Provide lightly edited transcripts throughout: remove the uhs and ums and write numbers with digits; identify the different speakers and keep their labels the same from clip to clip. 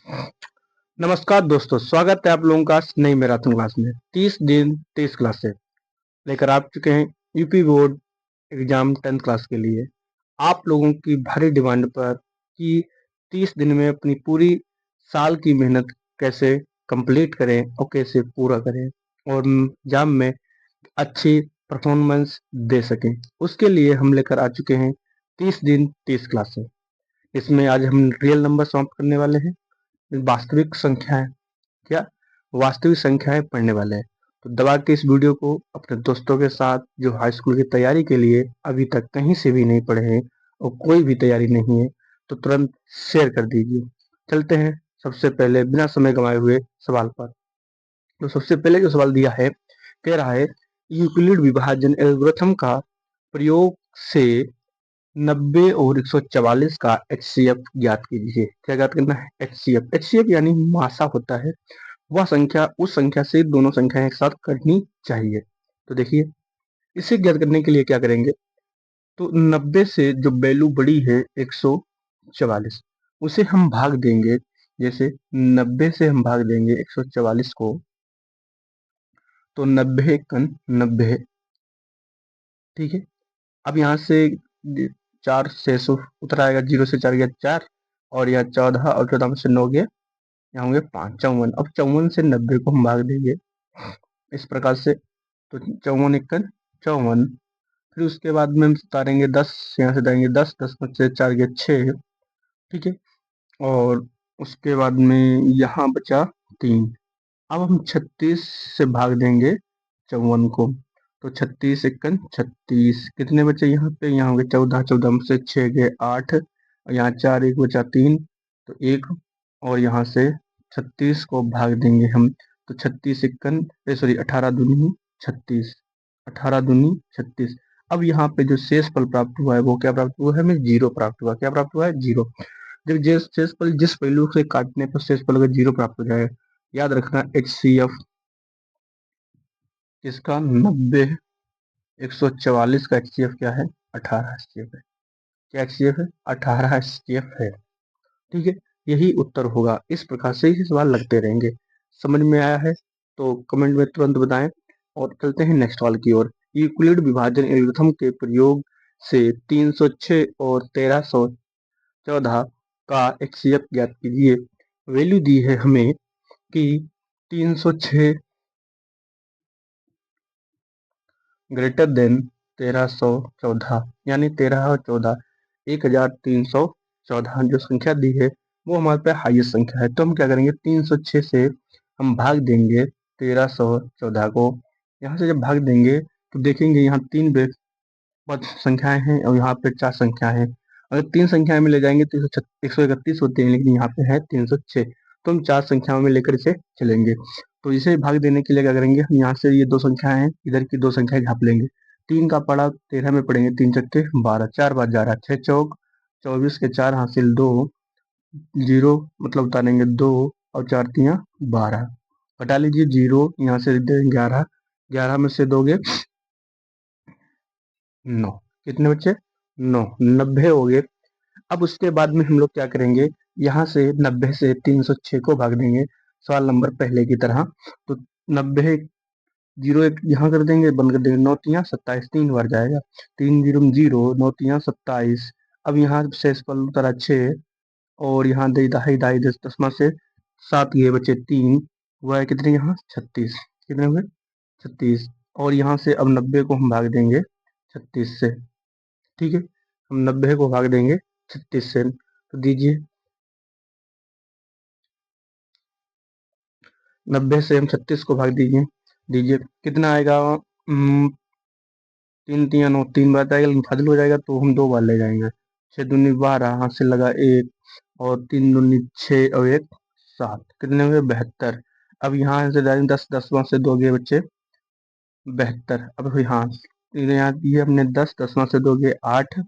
Speaker 1: नमस्कार दोस्तों, स्वागत है आप लोगों का नई मैराथन क्लास में। 30 दिन 30 क्लासेस लेकर आ चुके हैं UP board exam 10th class के लिए। आप लोगों की भारी डिमांड पर कि 30 दिन में अपनी पूरी साल की मेहनत कैसे कंप्लीट करें और कैसे पूरा करें और एग्जाम में अच्छी परफॉर्मेंस दे सकें, उसके लिए हम लेकर आ चुके हैं 30 दिन 30 क्लासेस। इसमें आज हम रियल नंबर समाप्त करने वाले हैं। वास्तविक संख्याएं क्या वास्तविक संख्याएं पढ़ने वाले हैं। तो दबा के इस वीडियो को अपने दोस्तों के साथ जो हाई स्कूल की तैयारी के लिए अभी तक कहीं से भी नहीं पढ़े हैं और कोई भी तैयारी नहीं है तो तुरंत शेयर कर दीजिए। चलते हैं सबसे पहले बिना समय गंवाए हुए सवाल पर। तो सबसे पहले जो सवाल दिया है, कह रहा है यूक्लिड विभाजन एल्गोरिथम का प्रयोग से 90 और 144 का HCF ज्ञात कीजिए। क्या ज्ञात करना है? HCF यानी मासा होता है, वह संख्या उस संख्या से दोनों संख्याएं एक साथ करनी चाहिए। तो देखिए, इसे ज्ञात करने के लिए क्या करेंगे, तो 90 से जो वैल्यू बड़ी है 144, उसे हम भाग देंगे। जैसे 90 से हम भाग देंगे 144 को, तो 90 एकन 90। ठीक है, अब यहाँ से 4 600 उतर आएगा, 0 से 4 गया 4, और यहाँ 14 और 14 में से 9 गया, यहाँ होंगे 5 54। अब 54 से 90 को हम भाग देंगे इस प्रकार से, तो 54 एकन 54। फिर उसके बाद में हम उतारेंगे 10, यहाँ से देंगे 10, 10 में से 4 गया 6। ठीक है, और उसके बाद में यहाँ बचा 3। अब हम 36 से भाग देंगे 54 को, तो 36 एकन 36, कितने बचे यहाँ पे, यहाँ होंगे 14, 14 में से 6 गए 8, और यहाँ 4 एक बचा 3, तो 1, और यहाँ से 36 को भाग देंगे हम, तो 36 एकन सॉरी 18 दूनी 36, 18 दूनी 36। अब यहाँ पे जो शेष फल प्राप्त हुआ है वो क्या प्राप्त हुआ है, हमें 0 प्राप्त हुआ। क्या प्राप्त हुआ है? 0। जब शेष फल जिस पहलू से काटने पर शेष फल अगर 0 प्राप्त हो जाए, याद रखना HCF इसका 90 144 का HCF क्या है? 18 HCF है। क्या HCF है? 18 HCF है। ठीक है, यही उत्तर होगा। इस प्रकार से ही सवाल लगते रहेंगे। समझ में आया है तो कमेंट में तुरंत बताएं। और चलते हैं नेक्स्ट सवाल की ओर। यूक्लिड विभाजन एल्गोरिथम के प्रयोग से 306 और 1314 का HCF ज्ञात कीजिए। वैल्यू दी है हमें कि 306 ग्रेटर देन 1314, यानी 13 और 14 1314 जो संख्या दी है वो हमारे पे हाईएस्ट संख्या है। तो हम क्या करेंगे, 306 से हम भाग देंगे 1314 को। यहाँ से जब भाग देंगे तो देखेंगे यहाँ 3 पद संख्याएं हैं और यहाँ पे 4 संख्याएं हैं। अगर 3 संख्याएं में ले जाएंगे तो 131 होते हैं, लेकिन यहाँ पे है 306, तो हम 4 संख्याओं में लेकर इसे चलेंगे। तो इसे भाग देने के लिए क्या करेंगे, हम यहाँ से ये 2 संख्याएं हैं, इधर की 2 संख्याएं घाप लेंगे। 3 का पड़ा 13 में पड़ेंगे, 3 छक्के 12, 4 बार जा रहा, 6 चौक 24 के 4 हासिल 2, 0 मतलब उतारेंगे 2, और 4 तियाँ 12, घटा लीजिए 0, यहाँ से 11, 11 में से दोगे 9, कितने बच्चे 9, 90 हो गए। अब उसके बाद में हम लोग क्या करेंगे, यहाँ से 90 से 306 को भाग देंगे सवाल नंबर पहले की तरह। तो 90 0 एक यहाँ कर देंगे, बंद कर देंगे, 9 तियाँ 27, 3 बार जाएगा, 3 0 0, 9 तियाँ 27। अब यहाँ शेष फल उतरा 6, और यहाँ दे दहाई दहाई 10 दसवां से 7 ये बचे 3, हुआ है कितने यहाँ 36, कितने हुए 36। और यहाँ से अब 90 को हम भाग देंगे 36 से। ठीक है, हम 90 को भाग देंगे 36 से, तो दीजिए 90 से हम 36 को भाग दीजिए, दीजिए कितना आएगा, 3 तियाँ 9, 3 बार आएगा, लेकिन फाजिल हो जाएगा तो हम 2 बार ले जाएंगे। 6 दूनी 12, हाथ से लगा 1, और 3 दूनी 6 और 1 7, कितने हुए 72। अब यहाँ से डालेंगे 10, 10वां से 2 गए बच्चे 72। अब यहाँ यहाँ ये हमने 10, 10वां से 2 गए 8,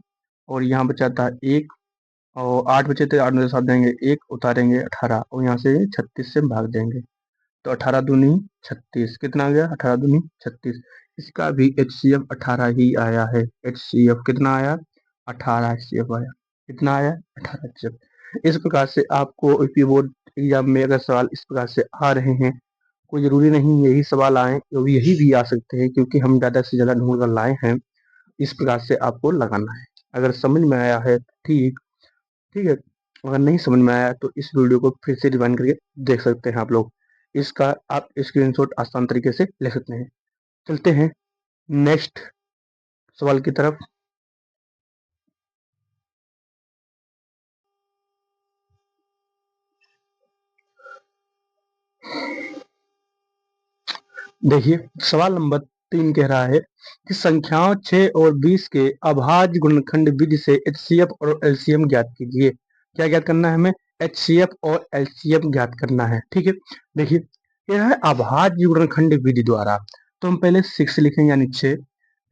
Speaker 1: और यहाँ बचा था 1, और 8 बचे थे, 8 में से 7 देंगे 1, उतारेंगे 18, और यहाँ से 36 से भाग देंगे, तो 18 दूनी 36, कितना आ गया 18 दूनी 36। इसका भी HCF 18 ही आया है। HCF कितना आया, 18 HCF आया। कितना आया, 18 HCF। इस प्रकार से आपको यूपी बोर्ड एग्जाम में अगर सवाल इस प्रकार से आ रहे हैं, कोई जरूरी नहीं यही सवाल आए, यही भी आ सकते हैं, क्योंकि हम ज़्यादा से ज़्यादा ढूंढ कर लाए हैं। इस प्रकार से आपको लगाना है। अगर समझ में आया है ठीक ठीक है, अगर नहीं समझ में आया तो इस वीडियो को फिर से रिवाइंड करके देख सकते हैं आप लोग। इसका आप स्क्रीनशॉट आसान तरीके से ले सकते हैं। चलते हैं नेक्स्ट सवाल की तरफ। देखिए सवाल नंबर 3 कह रहा है कि संख्याओं 6 और 20 के अभाज्य गुणनखंड विधि से एचसीएफ और एलसीएम ज्ञात कीजिए। क्या ज्ञात करना है हमें? एचसीएफ और एलसीएम ज्ञात करना है। ठीक है, देखिए यह है अभाज्य गुणनखंड विधि द्वारा। तो हम पहले 6 लिखेंगे यानी 6,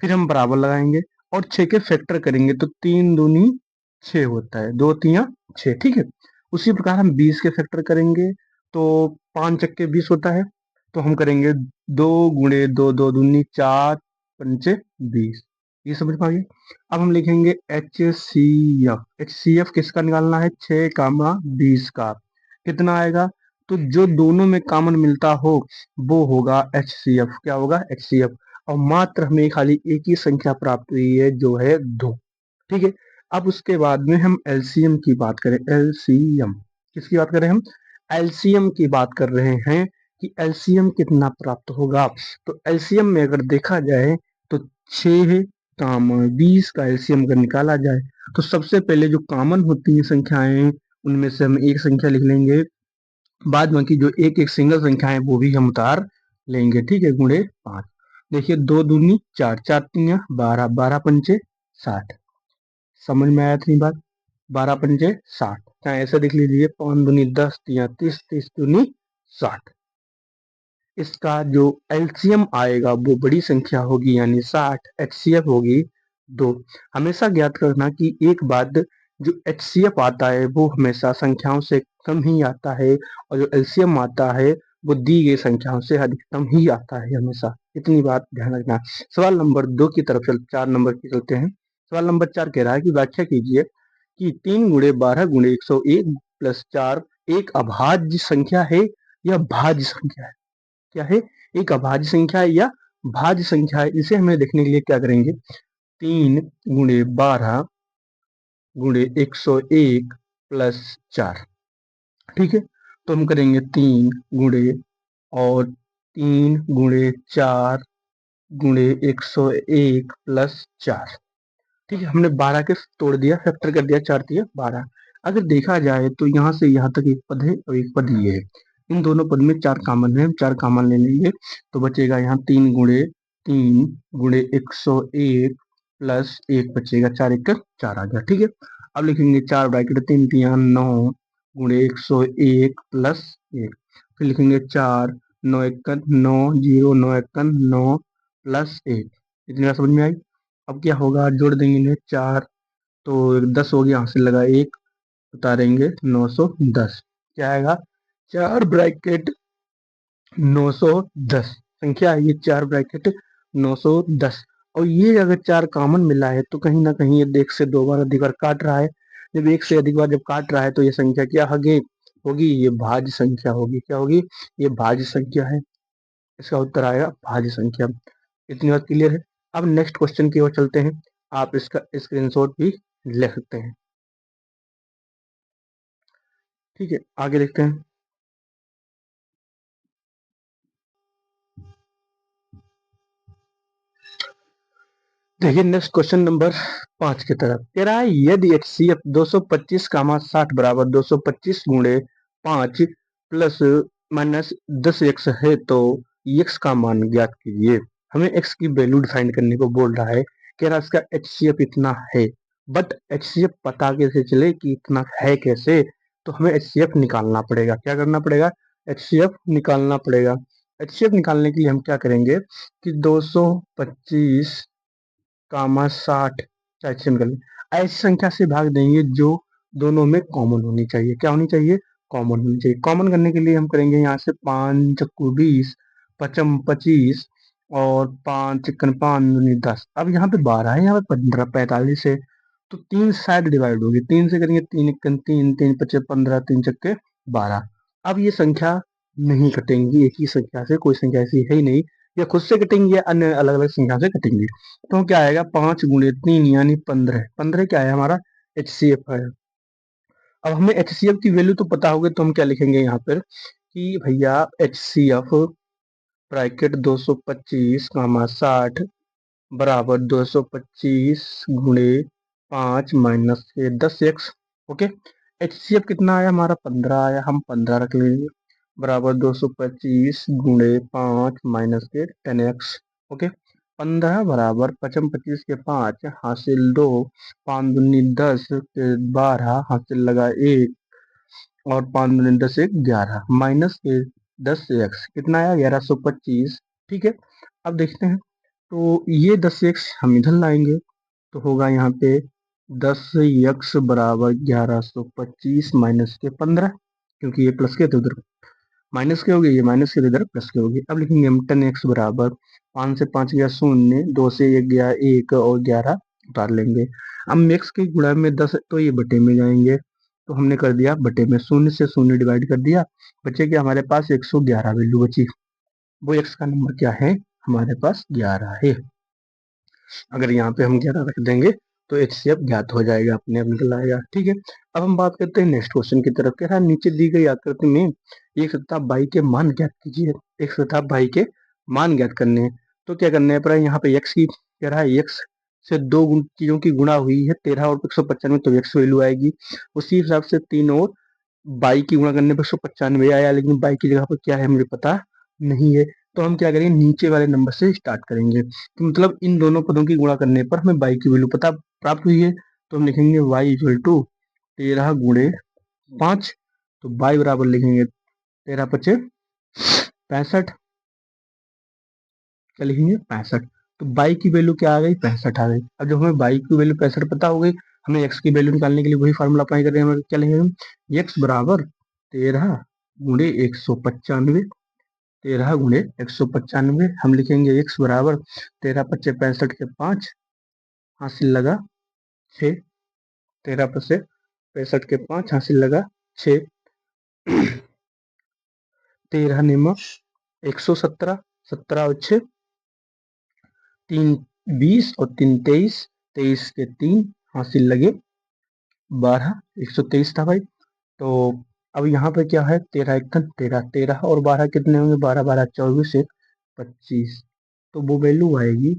Speaker 1: फिर हम बराबर लगाएंगे और 6 के फैक्टर करेंगे तो 3 दूनी 6 होता है, 2 तिया 6। ठीक है, उसी प्रकार हम 20 के फैक्टर करेंगे तो 5 चक्के 20 होता है, तो हम करेंगे 2 गुणे 2, 2 दूनी 4, पंचे 20। ये समझ में आ गया। अब हम लिखेंगे HCF। HCF किसका निकालना है? 6 कामा 20 का। कितना आएगा? तो जो दोनों में कॉमन मिलता हो वो होगा HCF। क्या होगा? HCF। और मात्र हमें खाली एक ही संख्या प्राप्त हुई है जो है 2। ठीक है, अब उसके बाद में हम एलसीएम की बात करें। एलसीएम किसकी बात करें हम? एलसीएम की बात कर रहे हैं कि एलसीएम कितना प्राप्त होगा। तो एलसीएम में अगर देखा जाए तो 6 काम 20 का एलसीएम अगर निकाला जाए तो सबसे पहले जो कॉमन होती है संख्याएं उनमें से हम एक संख्या लिख लेंगे, बाद बाकी जो एक एक सिंगल संख्या है वो भी हम उतार लेंगे। ठीक है, गुणे 5। देखिए 2 दूनी 4, 4 तिया 12, 12 पंचे 60। समझ में आया इतनी बात? 12 पंचे 60, चाहे ऐसे देख लीजिए 5 दूनी 10 तिया 30, 30 दूनी 60। इसका जो एलसीएम आएगा वो बड़ी संख्या होगी यानी 60। एचसीएफ होगी 2। हमेशा ज्ञात करना कि एक बात, जो एचसीएफ आता है वो हमेशा संख्याओं से कम ही आता है और जो एलसीएम आता है वो दी गई संख्याओं से अधिकतम ही आता है हमेशा। इतनी बात ध्यान रखना। सवाल नंबर 2 की तरफ 4 नंबर की चलते हैं। सवाल नंबर 4 कह रहा है कि व्याख्या कीजिए कि 3 गुणे 12 गुणे 101 प्लस 4 एक अभाज्य संख्या है या भाज्य संख्या है। क्या है? एक अभाज्य संख्या है या भाज्य संख्या है। इसे हमें देखने के लिए क्या करेंगे? 3 गुणे 12 गुणे 101 प्लस 4। ठीक है, तो हम करेंगे 3 गुणे और 3 गुणे 4 गुणे 101 प्लस 4। ठीक है, हमने 12 के तोड़ दिया, फैक्टर कर दिया, 4 दिया 12। अगर देखा जाए तो यहाँ से यहाँ तक एक पद है और एक पद ये है। इन दोनों पद में 4 कॉमन है, हम 4 कॉमन ले लेंगे तो बचेगा यहाँ 3 गुणे 101 प्लस 1 बचेगा, 4 1 4 आ गया। ठीक है, अब लिखेंगे 4 ब्रैकेट 3 तिया 9 गुणे 101 प्लस 1। फिर लिखेंगे 4 9 1 9 0 9 1 9 प्लस 1। इतनी बात समझ में आई? अब क्या होगा? जोड़ देंगे इन्हें 4 तो 10 हो गया, यहाँ से लगा 1 उतारेंगे 910। क्या आएगा? 4 ब्रैकेट 910 संख्या है ये, 4 ब्रैकेट 910। और ये अगर 4 कॉमन मिला है तो कहीं ना कहीं ये एक से 2 बार अधिक बार काट रहा है। जब एक से अधिक बार जब काट रहा है तो ये संख्या क्या होगी? ये भाज्य संख्या होगी। क्या होगी? ये भाज्य संख्या है। इसका उत्तर आएगा भाज्य संख्या। इतनी बात क्लियर है? अब नेक्स्ट क्वेश्चन की ओर चलते हैं। आप इसका स्क्रीनशॉट भी ले सकते हैं। ठीक है, आगे देखते हैं। देखिए नेक्स्ट क्वेश्चन नंबर 5 की तरफ कह रहा है यदि HCF 225 कामा 60 बराबर 225 गुणे 5 प्लस माइनस 10x है तो x का मान ज्ञात कीजिए। हमें x की वैल्यू डिफाइन करने को बोल रहा है। कह रहा है इसका HCF इतना है, बट HCF पता कैसे चले कि इतना है कैसे? तो हमें HCF निकालना पड़ेगा। क्या करना पड़ेगा? HCF निकालना पड़ेगा। HCF निकालने के लिए हम क्या करेंगे कि 225 कामा 60 HCF निकालें। ऐसी संख्या से भाग देंगे जो दोनों में कॉमन होनी चाहिए। क्या होनी चाहिए? कॉमन होनी चाहिए। कॉमन करने के लिए हम करेंगे यहाँ से 5 चक्कू 20, पचम 25 और 5 चिकन 5 दूनी 10। अब यहाँ पे 12 है, यहाँ पे 15 45 है, तो 3 शायद डिवाइड होगी। 3 से करेंगे 3 1 3 3 25 15 3 चक्के 12। अब ये संख्या नहीं कटेंगी, एक ही संख्या से, कोई संख्या ऐसी है ही नहीं, या खुद से कटेंगी या अन्य अलग अलग संख्या से कटेंगी। तो क्या आएगा, 5 × 3 यानी 15। 15 क्या है हमारा, HCF है। अब हमें HCF की वैल्यू तो पता होगी, तो हम क्या लिखेंगे यहाँ पर कि भैया HCF ब्रैकेट 225 कामा 60 बराबर 225 गुणे 5 माइनस के 10x। ओके, HCF कितना आया हमारा, 15 आया, हम 15 रख लेंगे बराबर 225 गुणे 5 माइनस के 10x। ओके, 15 बराबर 5 25 के 5 हासिल 2, 5 दूनी 10 के 12 हासिल लगा 1, और 5 दूनी 10 1 11 माइनस के 10 से x कितना आया 1125। ठीक है, अब देखते हैं, तो ये 10x हम इधर लाएंगे, तो होगा यहाँ पे 10x बराबर 1125 माइनस के 15, क्योंकि ये प्लस के थे उधर माइनस के हो गए, ये माइनस के इधर प्लस के हो गए। अब लिखेंगे हम 10x बराबर 5 से 5 गया 0, 2 से 1 गया 1 और 11 उतार लेंगे। अब x के गुणा में 10 तो ये बटे में जाएंगे, तो हमने कर दिया बटे में, 0 से 0 डिवाइड कर दिया, बचे कि हमारे पास 111 वैल्यू बची। वो x का नंबर क्या है, हमारे पास 11 है। अगर यहाँ पे हम 11 रख देंगे तो HCF ज्ञात हो जाएगा, अपने आप निकल आएगा। ठीक है, अब हम बात करते हैं नेक्स्ट क्वेश्चन की तरफ। कह रहा है नीचे दी गई आकृति में एक सत्ता बाई के मान ज्ञात कीजिए। एक सत्ता बाई के मान ज्ञात करने हैं, तो क्या करने हैं, पर यहाँ पे x की कह रहा है, x से दो चीजों की गुणा हुई है, 13 और 195, तो x वैल्यू आएगी। उसी हिसाब से 3 और बाई की गुणा करने पर 195 आया, लेकिन बाई की जगह पर क्या है मुझे पता नहीं है, तो हम क्या करेंगे, नीचे वाले नंबर से स्टार्ट करेंगे। तो मतलब इन दोनों पदों की गुणा करने पर हमें बाई की वैल्यू पता प्राप्त हुई है, तो हम लिखेंगे y इक्वल टू 13 गुणे 5, तो बाई बराबर लिखेंगे 13 पचे 65, क्या लिखेंगे 65, तो बाई की वैल्यू क्या आ गई, 65 आ गई। अब जब हमें बाई की वैल्यू 65 पता हो गई, हमें एक्स की वैल्यू निकालने के लिए वही फार्मूला अप्लाई कर रहे हैं, हमें क्या लिखेंगे, एक्स बराबर 13 गुणे 195, 13 गुणे 195 हम लिखेंगे x बराबर 13 पच्चे 65 के 5 हासिल लगा 6, 13 पच्चे 65 के 5 हासिल लगा 6, 13 निम 117, 17 और 6 3 20 और 3 23, 23 के 3 हासिल लगे 12, 123 था भाई। तो अब यहाँ पे क्या है, 13 एक 13, 13 और 12 कितने होंगे, 12 12 24 एक 25, तो वो वैल्यू आएगी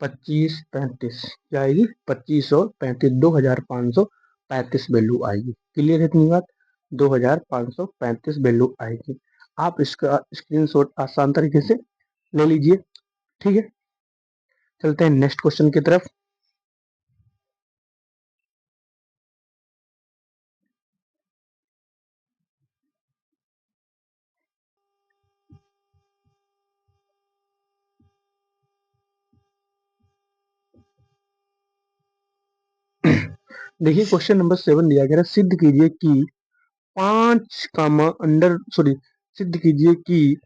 Speaker 1: 25 35, क्या आएगी 25 और 35, 2535 वैल्यू आएगी। क्लियर है इतनी बात, 2535 वैल्यू आएगी। आप इसका स्क्रीनशॉट आसान तरीके से ले लीजिए। ठीक है, चलते हैं नेक्स्ट क्वेश्चन की तरफ। देखिए क्वेश्चन नंबर 7 दिया गया है, सिद्ध कीजिए कि 5 कामा अंडर सॉरी सिद्ध कीजिए कि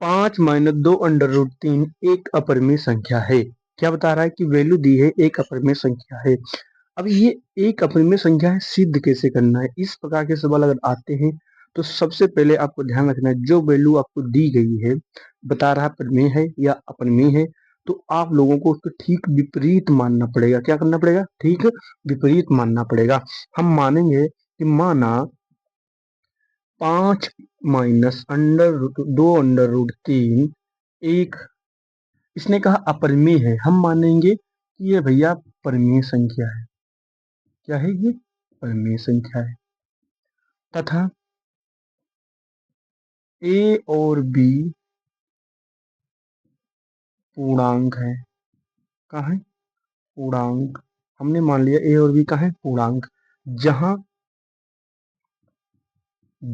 Speaker 1: 5 माइनस 2 अंडर रूट 3 एक अपरिमेय संख्या है। क्या बता रहा है कि वैल्यू दी है, एक अपरिमेय संख्या है। अब ये एक अपरिमेय संख्या है, सिद्ध कैसे करना है, इस प्रकार के सवाल अगर आते हैं तो सबसे पहले आपको ध्यान रखना है, जो वैल्यू आपको दी गई है, बता रहा परिमेय है या अपरिमेय है, तो आप लोगों को उसको ठीक विपरीत मानना पड़ेगा। क्या करना पड़ेगा, ठीक विपरीत मानना पड़ेगा। हम मानेंगे कि माना 5 माइनस दो अंडर रूट 3 एक, इसने कहा अपरिमेय है, हम मानेंगे कि ये भैया परिमेय संख्या है। क्या है ये, परिमेय संख्या है, तथा ए और बी पूर्णांक है। कहाँ है, पूर्णांक, हमने मान लिया ए और बी का है पूर्णांक, जहां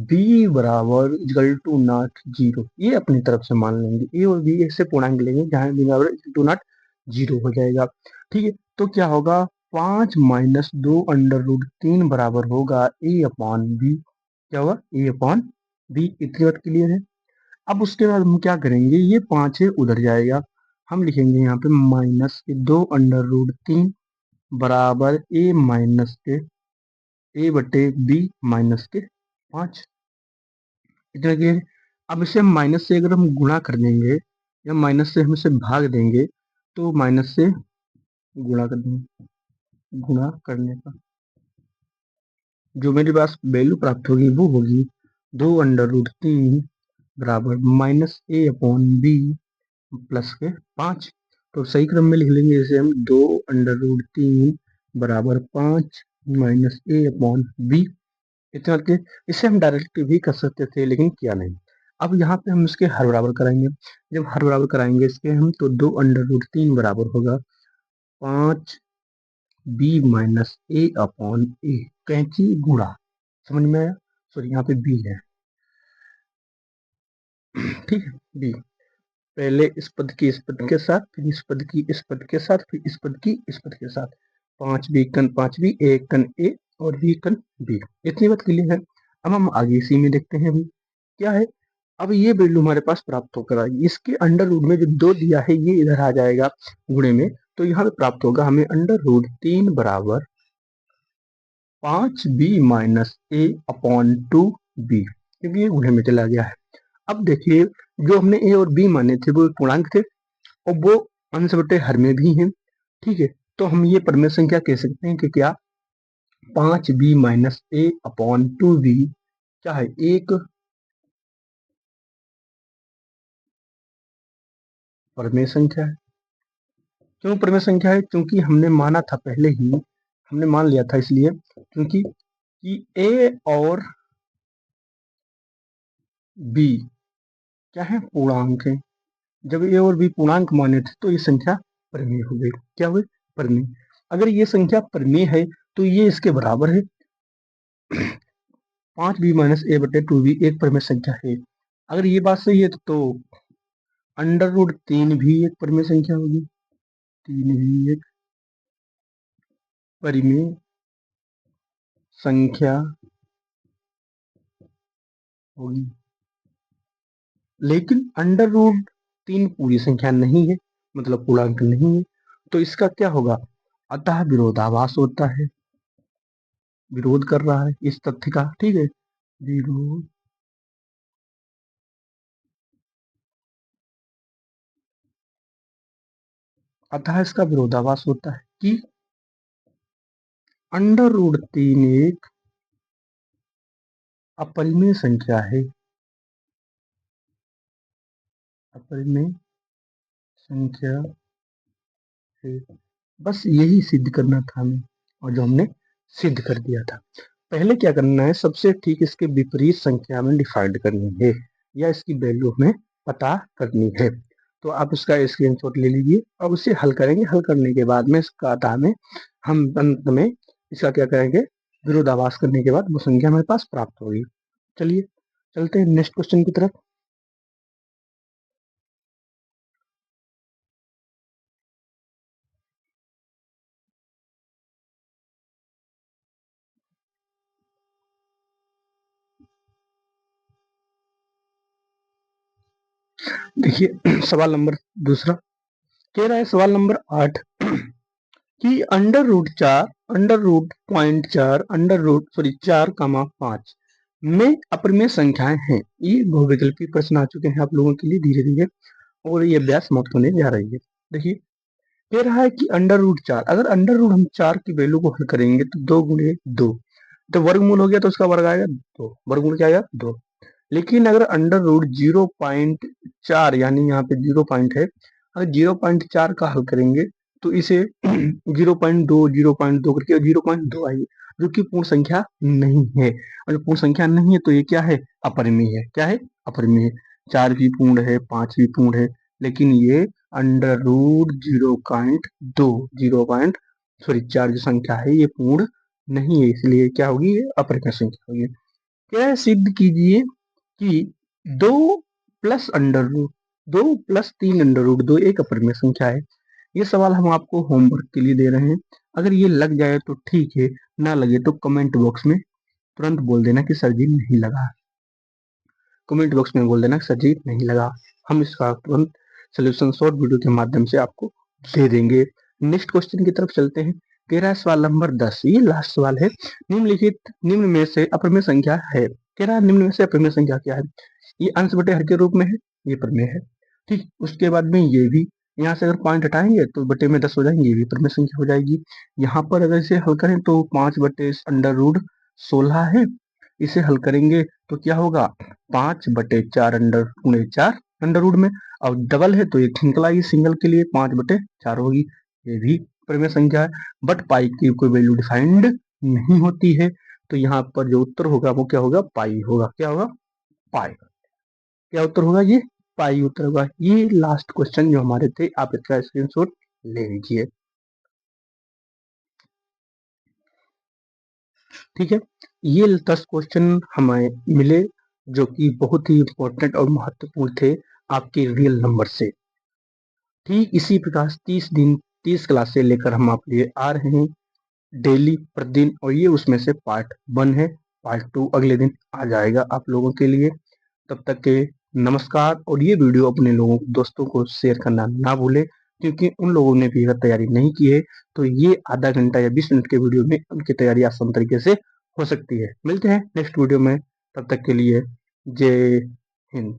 Speaker 1: b बराबर इक्वल टू नॉट जीरो, ये अपनी तरफ से मान लेंगे, ए और बी ऐसे पूर्णांक लेंगे जहां बी बराबर इक्वल टू नॉट जीरो हो जाएगा। ठीक है, तो क्या होगा, 5 माइनस 2 अंडर रूट 3 बराबर होगा ए अपॉन बी। क्या होगा, ए अपॉन बी। इतनी बात क्लियर है। अब उसके बाद हम क्या करेंगे, ये 5 है उधर जाएगा, हम लिखेंगे यहाँ पे माइनस के 2 अंडर रूट 3 बराबर ए माइनस के ए बटे बी माइनस के 5। इतना क्लियर है। अब इसे हम माइनस से अगर हम गुणा कर देंगे या माइनस से हम इसे भाग देंगे तो माइनस से गुणा कर देंगे, गुणा करने पर जो मेरे पास वैल्यू प्राप्त होगी वो होगी 2√3 बराबर -a/b प्लस के 5। तो सही क्रम में लिख लेंगे इसे हम 2√3 बराबर 5 -a/b। इतना के इसे हम डायरेक्ट भी कर सकते थे लेकिन किया नहीं। अब यहाँ पे हम इसके हर बराबर कराएंगे। जब हर बराबर कराएंगे इसके हम तो 2√3 बराबर होगा 5b -a/a कैंची गुणा। समझ में आया? सॉरी यहाँ पे b है, ठीक है b। पहले इस पद की इस पद के साथ, फिर इस पद की इस पद के साथ, फिर इस पद की इस पद के साथ। 5b कन 5b, a कन a और b कन b। इतनी बात क्लियर है। अब हम आगे इसी में देखते हैं अभी क्या है। अब ये वैल्यू हमारे पास प्राप्त होकर आएगी। इसके अंडर रूट में जो 2 दिया है ये इधर आ जाएगा गुणे में, तो यहाँ पे प्राप्त होगा हमें √3 बराबर 5b -a/2b, क्योंकि ये गुणे में चला गया है। अब देखिए जो हमने a और b माने थे वो पूर्णांक थे और वो अंश बटे हर में भी हैं, ठीक है। तो हम ये परिमेय संख्या कह सकते हैं कि क्या 5b -a/2b क्या है, एक परिमेय संख्या है। क्यों परिमेय संख्या है? क्योंकि हमने माना था पहले ही, हमने मान लिया था इसलिए क्योंकि कि a और b क्या है, पूर्णांक है। जब a और b पूर्णांक माने थे तो ये संख्या परिमेय हो गई। क्या हुई? परिमेय। अगर ये संख्या परिमेय है तो ये इसके बराबर है। 5b -a/2b एक परिमेय संख्या है। अगर ये बात सही है तो √3 भी एक परिमेय संख्या होगी। 3 भी एक परिमेय संख्या होगी। लेकिन √3 पूरी संख्या नहीं है, मतलब पूर्णांक नहीं है, तो इसका क्या होगा? अतः विरोधाभास होता है, विरोध कर रहा है इस तथ्य का, ठीक है। विरोध, अतः इसका विरोधाभास होता है कि √3 एक अपरिमेय संख्या है, अपरिमेय संख्या है। बस यही सिद्ध करना था हमें और जो हमने सिद्ध कर दिया था। पहले क्या करना है, सबसे ठीक इसके विपरीत संख्या में डिवाइड करनी है या इसकी वैल्यू हमें पता करनी है। तो आप इसका स्क्रीनशॉट ले लीजिए और उसे हल करेंगे। हल करने के बाद में इसका अतः में हम अंत में इसका क्या करेंगे, विरोधाभास करने के बाद वो संख्या हमारे पास प्राप्त होगी। चलिए चलते हैं नेक्स्ट क्वेश्चन की तरफ। देखिए सवाल नंबर दूसरा कह रहा है, सवाल नंबर 8 कि √4 में अपरिमेय संख्याएं हैं। ये बहुविकल्पी प्रश्न आ चुके हैं आप लोगों के लिए धीरे धीरे और ये अभ्यास समाप्त होने जा रही है। देखिए कह रहा है कि √4, अगर हम 4 की वैल्यू को हल करेंगे तो 2 गुणे 2, तो वर्गमूल हो गया तो उसका वर्ग आएगा 2, वर्गमूल क्या आएगा 2। लेकिन अगर √0.4 यानी यहाँ पे 0 पॉइंट है, अगर 0.4 का हल करेंगे तो इसे 0.2 करके 0.2 आएगी, जो कि पूर्ण संख्या नहीं है। और पूर्ण संख्या नहीं है तो ये क्या है, अपरिमेय है। क्या है? अपरिमेय। 4 भी पूर्ण है, 5 भी पूर्ण है, लेकिन ये √0.2 4 जो संख्या है ये पूर्ण नहीं है, इसलिए क्या होगी, ये अपरिमेय संख्या होगी। क्या सिद्ध कीजिए कि 2 प्लस अंडर रूट 2 प्लस 3√2 एक अपरिमेय संख्या है। ये सवाल हम आपको होमवर्क के लिए दे रहे हैं। अगर ये लग जाए तो ठीक है, ना लगे तो कमेंट बॉक्स में तुरंत बोल देना कि सर जी नहीं लगा। कमेंट बॉक्स में बोल देना सर जी नहीं लगा, हम इसका तुरंत सोल्यूशन शॉर्ट वीडियो के माध्यम से आपको दे देंगे। नेक्स्ट क्वेश्चन की तरफ चलते हैं। कह रहा है सवाल नंबर 10, ये लास्ट सवाल है। निम्नलिखित निम्न में से अपरिमेय संख्या है कह रहा है निम्न में से अप्रमेय संख्या क्या है? ये अंश बटे हर के रूप में है, ये प्रमेय है। ठीक, उसके बाद में ये भी, यहाँ से अगर पॉइंट हटाएंगे तो बटे में 10 हो जाएंगे, ये भी प्रमेय संख्या हो जाएगी। यहाँ पर अगर इसे हल करें तो 5/√16 है, इसे हल करेंगे तो क्या होगा 5/4 अंडर रूट में, अब डबल है तो ये निकल आएगी, सिंगल के लिए 5/4 होगी, ये भी प्रमेय संख्या है। बट पाई की कोई वैल्यू डिफाइंड नहीं होती है, तो यहाँ पर जो उत्तर होगा वो क्या होगा, पाई होगा। क्या होगा, पाई। क्या उत्तर होगा, ये पाई उत्तर होगा। ये लास्ट क्वेश्चन जो हमारे थे, आप इसका स्क्रीनशॉट ले लीजिए। ठीक है, ये 10 क्वेश्चन हमें मिले जो कि बहुत ही इंपॉर्टेंट और महत्वपूर्ण थे आपके रियल नंबर से। ठीक इसी प्रकार 30 दिन 30 क्लासे लेकर हम आपके लिए आ रहे हैं डेली प्रतिदिन, और ये उसमें से पार्ट 1 है। पार्ट 2 अगले दिन आ जाएगा आप लोगों के लिए। तब तक के नमस्कार, और ये वीडियो अपने लोगों दोस्तों को शेयर करना ना भूले, क्योंकि उन लोगों ने भी अगर तैयारी नहीं की है तो ये आधा घंटा या 20 मिनट के वीडियो में उनकी तैयारी आसान तरीके से हो सकती है। मिलते हैं नेक्स्ट वीडियो में, तब तक के लिए जय हिंद।